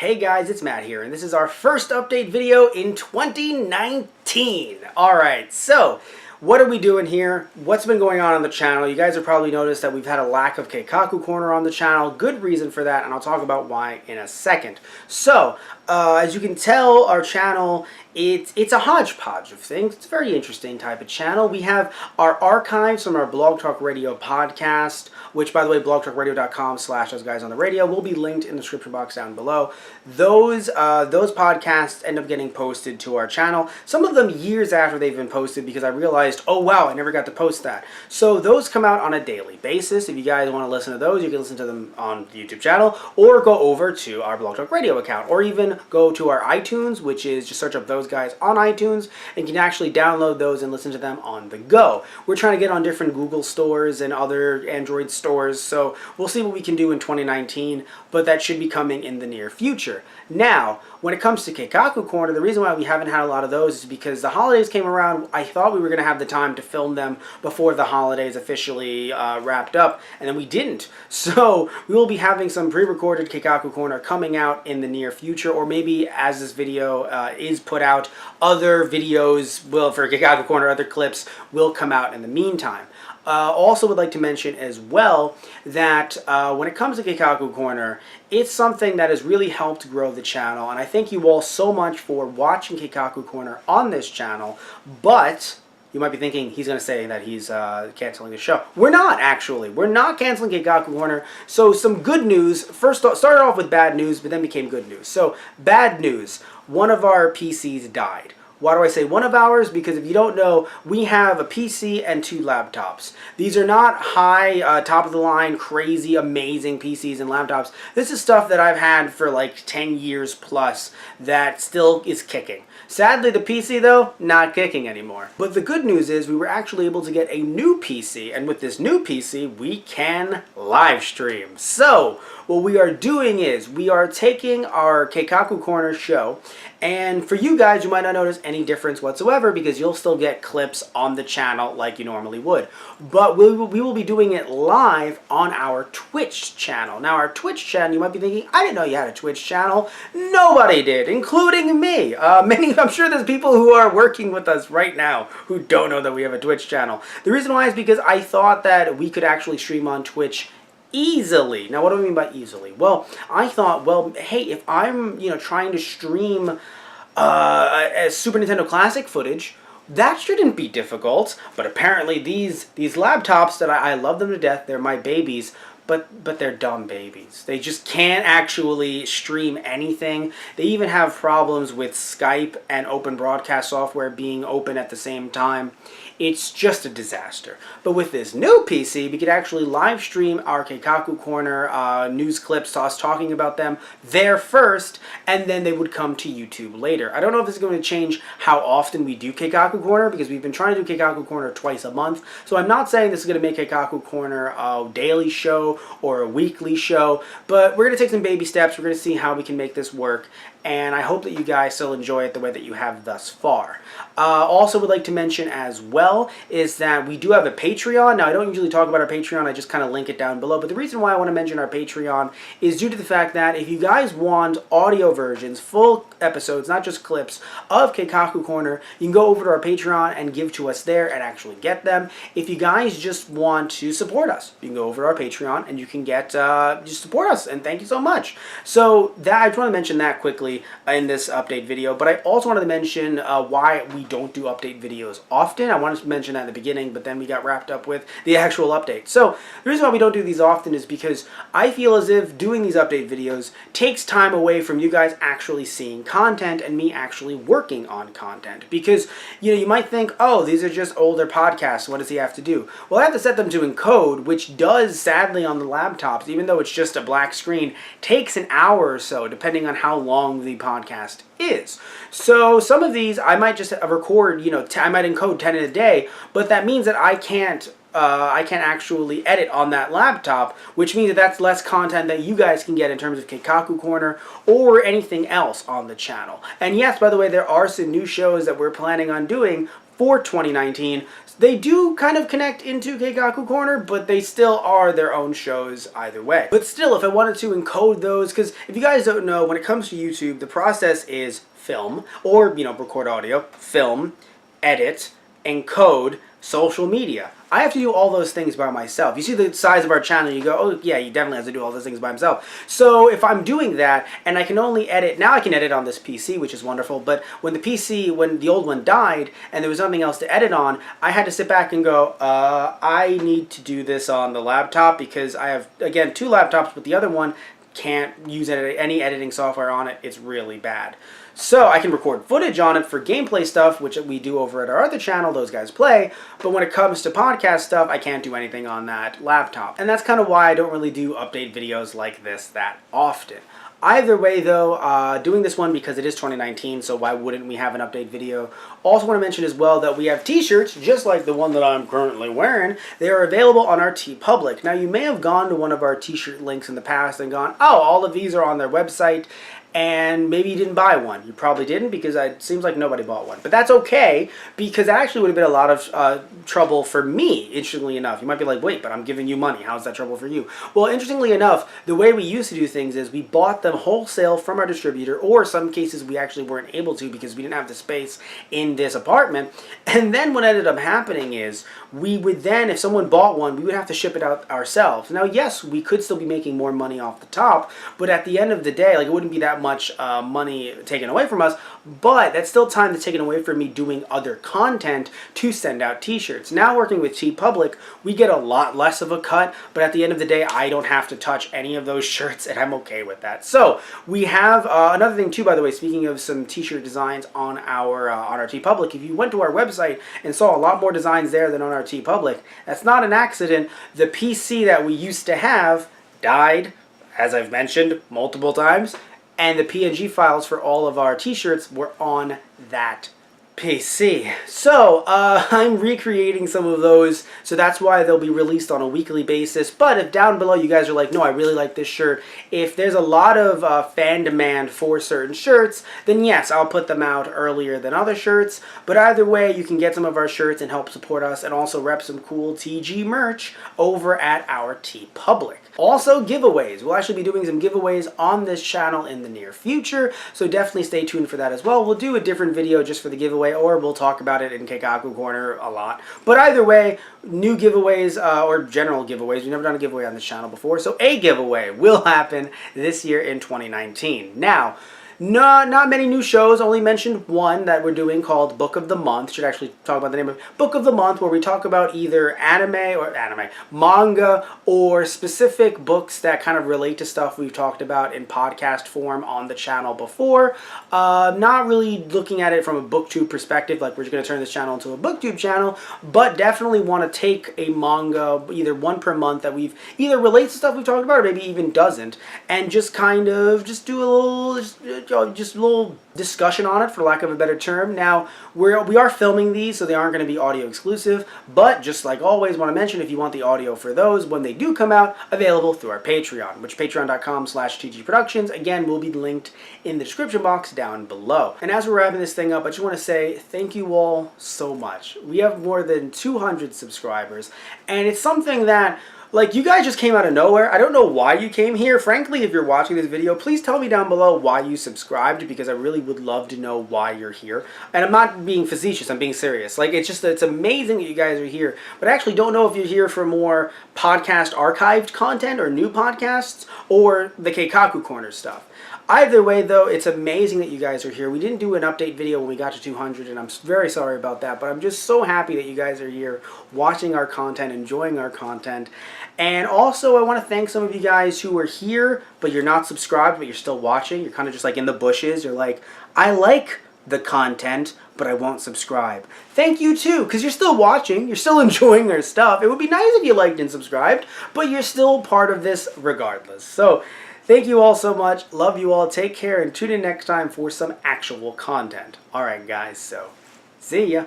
Hey guys, it's Matt here, and this is our first update video in 2019. Alright, so what are we doing here? What's been going on the channel? You guys have probably noticed that we've had a lack of Keikaku Corner on the channel. Good reason for that, and I'll talk about why in a second. So, as you can tell, our channel, it's a hodgepodge of things. It's a very interesting type of channel. We have our archives from our Blog Talk Radio podcast, which, by the way, blogtalkradio.com/thosguysontheradio will be linked in the description box down below. Those podcasts end up getting posted to our channel. Some of them years after they've been posted because I realized, oh wow, I never got to post that. So those come out on a daily basis. If you guys want to listen to those, you can listen to them on the YouTube channel or go over to our Blog Talk Radio account, or even go to our iTunes, which is just search up Those Guys on iTunes, and you can actually download those and listen to them on the go. We're trying to get on different Google stores and other Android stores, so we'll see what we can do in 2019, but that should be coming in the near future. Now, when it comes to Keikaku Corner, the reason why we haven't had a lot of those is because the holidays came around. I thought we were going to have the time to film them before the holidays officially wrapped up, and then we didn't. So we will be having some pre-recorded Keikaku Corner coming out in the near future, or maybe as this video is put out, other videos will, for Keikaku Corner, other clips will come out in the meantime. Also would like to mention as well that when it comes to Keikaku Corner, it's something that has really helped grow the channel, and I thank you all so much for watching Keikaku Corner on this channel, but you might be thinking he's going to say that he's canceling the show. We're not, actually. We're not canceling Keikaku Corner. So some good news. First, started off with bad news, but then became good news. So, bad news. One of our PCs died. Why do I say one of ours? Because if you don't know, we have a PC and 2 laptops. These are not high, top-of-the-line, crazy, amazing PCs and laptops. This is stuff that I've had for like 10 years plus that still is kicking. Sadly, the PC, though, not kicking anymore. But the good news is we were actually able to get a new PC, and with this new PC, we can live stream. So, what we are doing is we are taking our Keikaku Corner show, and for you guys, you might not notice any difference whatsoever because you'll still get clips on the channel like you normally would. But we will be doing it live on our Twitch channel. Now, our Twitch channel, you might be thinking, I didn't know you had a Twitch channel. Nobody did, including me. I'm sure there's people who are working with us right now who don't know that we have a Twitch channel. The reason why is because I thought that we could actually stream on Twitch easily. Now, what do I mean by easily? Well, I thought, well, hey, if I'm, trying to stream a Super Nintendo Classic footage, that shouldn't be difficult. But apparently these laptops that I love them to death, they're my babies, but they're dumb babies. They just can't actually stream anything. They even have problems with Skype and open broadcast software being open at the same time. It's just a disaster. But with this new PC, we could actually live stream our Keikaku Corner news clips to us talking about them there first, and then they would come to YouTube later. I don't know if this is going to change how often we do Keikaku Corner, because we've been trying to do Keikaku Corner twice a month. So I'm not saying this is going to make Keikaku Corner a daily show or a weekly show, but we're going to take some baby steps. We're going to see how we can make this work, and I hope that you guys still enjoy it the way that you have thus far. Also would like to mention as well is that we do have a Patreon. Now, I don't usually talk about our Patreon. I just kind of link it down below. But the reason why I want to mention our Patreon is due to the fact that if you guys want audio versions, full episodes, not just clips, of Keikaku Corner, you can go over to our Patreon and give to us there and actually get them. If you guys just want to support us, you can go over to our Patreon and you can get, just support us. And thank you so much. So I just want to mention that quickly in this update video. But I also wanted to mention why we don't do update videos often. I wanted to mention that in the beginning, but then we got wrapped up with the actual update. So the reason why we don't do these often is because I feel as if doing these update videos takes time away from you guys actually seeing content and me actually working on content. Because, you might think, oh, these are just older podcasts. What does he have to do? Well, I have to set them to encode, which does, sadly, on the laptops, even though it's just a black screen, takes an hour or so, depending on how long the podcast is. So some of these I might just record, I might encode 10 in a day, but that means that I can't I can't actually edit on that laptop, which means that that's less content that you guys can get in terms of Keikaku Corner or anything else on the channel. And yes, by the way, there are some new shows that we're planning on doing for 2019. They do kind of connect into Keikaku Corner, but they still are their own shows either way. But still, if I wanted to encode those, because if you guys don't know, when it comes to YouTube, the process is film, or, you know, record audio, film, edit, encode, social media. I have to do all those things by myself. You see the size of our channel, you go, oh yeah, he definitely has to do all those things by himself. So if I'm doing that, and I can only edit, now I can edit on this PC, which is wonderful, but when the old one died, and there was nothing else to edit on, I had to sit back and go, I need to do this on the laptop, because I have, again, 2 laptops, but the other one can't use any editing software on it. It's really bad. So I can record footage on it for gameplay stuff, which we do over at our other channel, Those Guys Play, but when it comes to podcast stuff, I can't do anything on that laptop. And that's kind of why I don't really do update videos like this that often. Either way though, doing this one because it is 2019, so why wouldn't we have an update video? Also want to mention as well that we have t-shirts, just like the one that I'm currently wearing. They are available on our TeePublic. Now you may have gone to one of our t-shirt links in the past and gone, oh, all of these are on their website, and maybe you didn't buy one. You probably didn't, because it seems like nobody bought one. But that's okay, because that actually would have been a lot of trouble for me, interestingly enough. You might be like, wait, but I'm giving you money. How's that trouble for you? Well, interestingly enough, the way we used to do things is we bought them wholesale from our distributor, or some cases we actually weren't able to because we didn't have the space in this apartment. And then what ended up happening is we would then, if someone bought one, we would have to ship it out ourselves. Now, yes, we could still be making more money off the top, but at the end of the day, like, it wouldn't be that much money taken away from us, but that's still time that's taken away from me doing other content to send out t-shirts. Now working with TeePublic, we get a lot less of a cut, but at the end of the day, I don't have to touch any of those shirts, and I'm okay with that. So we have another thing too, by the way, speaking of some t-shirt designs on our TeePublic, if you went to our website and saw a lot more designs there than on our TeePublic, that's not an accident. The PC that we used to have died, as I've mentioned multiple times, and the PNG files for all of our t-shirts were on that PC. So I'm recreating some of those, so that's why they'll be released on a weekly basis. But if down below you guys are like, no, I really like this shirt, if there's a lot of fan demand for certain shirts, then yes, I'll put them out earlier than other shirts. But either way, you can get some of our shirts and help support us, and also rep some cool TG merch over at our TeePublic. Also, giveaways. We'll actually be doing some giveaways on this channel in the near future, so definitely stay tuned for that as well. We'll do a different video just for the giveaway, or we'll talk about it in Keikaku Corner a lot. But either way, new giveaways or general giveaways. We've never done a giveaway on this channel before, so a giveaway will happen this year in 2019. Now, not many new shows, only mentioned one that we're doing called Book of the Month. Should actually talk about the name of it. Book of the Month, where we talk about either manga, or specific books that kind of relate to stuff we've talked about in podcast form on the channel before. Not really looking at it from a booktube perspective, like we're just going to turn this channel into a booktube channel, but definitely want to take a manga, either one per month, that we've either relates to stuff we've talked about, or maybe even doesn't, and just kind of just do a little just a little discussion on it, for lack of a better term. Now, we are filming these, so they aren't going to be audio exclusive, but just like always, want to mention, if you want the audio for those, when they do come out, available through our Patreon, which patreon.com/tgproductions, again, will be linked in the description box down below. And as we're wrapping this thing up, I just want to say thank you all so much. We have more than 200 subscribers, and it's something that, like, you guys just came out of nowhere. I don't know why you came here. Frankly, if you're watching this video, please tell me down below why you subscribed, because I really would love to know why you're here. And I'm not being facetious, I'm being serious. Like, it's amazing that you guys are here, but I actually don't know if you're here for more podcast archived content or new podcasts, or the Keikaku Corner stuff. Either way, though, it's amazing that you guys are here. We didn't do an update video when we got to 200, and I'm very sorry about that, but I'm just so happy that you guys are here watching our content, enjoying our content. And also, I want to thank some of you guys who are here, but you're not subscribed, but you're still watching. You're kind of just like in the bushes. You're like, I like the content, but I won't subscribe. Thank you too, because you're still watching, you're still enjoying our stuff. It would be nice if you liked and subscribed, but you're still part of this regardless. So, thank you all so much. Love you all. Take care, and tune in next time for some actual content. Alright guys, so see ya.